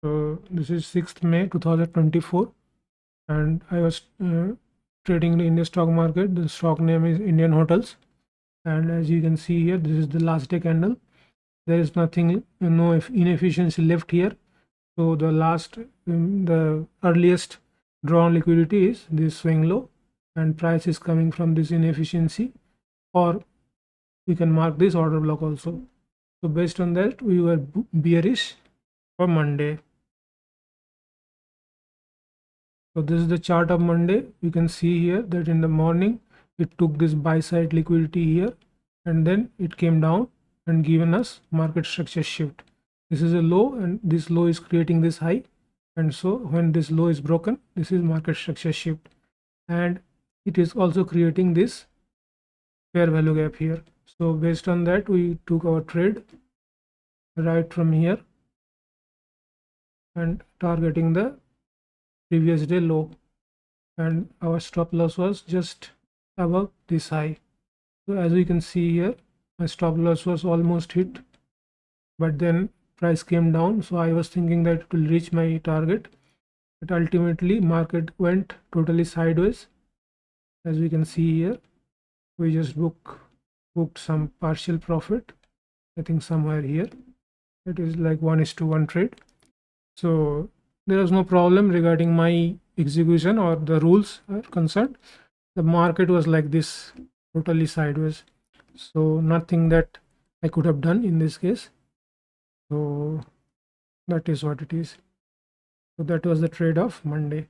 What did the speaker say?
So this is 6th May 2024, and I was trading in the stock market. The stock name is Indian Hotels, and as you can see here, this is the last day candle. There is nothing, no inefficiency left here. So the last, the earliest drawn liquidity is this swing low, and price is coming from this inefficiency, or we can mark this order block also. So based on that, we were bearish for Monday. So this is the chart of Monday. You can see here that in the morning it took this buy side liquidity here, and then it came down and given us market structure shift. This is a low, and this low is creating this high, and so when this low is broken, this is market structure shift, and it is also creating this fair value gap here. So based on that, we took our trade right from here and targeting the previous day low, and our stop loss was just above this high. So as we can see here, my stop loss was almost hit, but then price came down, so I was thinking that it will reach my target, but ultimately market went totally sideways. As we can see here, we just booked some partial profit, I think somewhere here. It is like 1:1 trade. So there was no problem regarding my execution or the rules are concerned. The market was like this, totally sideways, so nothing that I could have done in this case. So that is what it is. So that was the trade of Monday.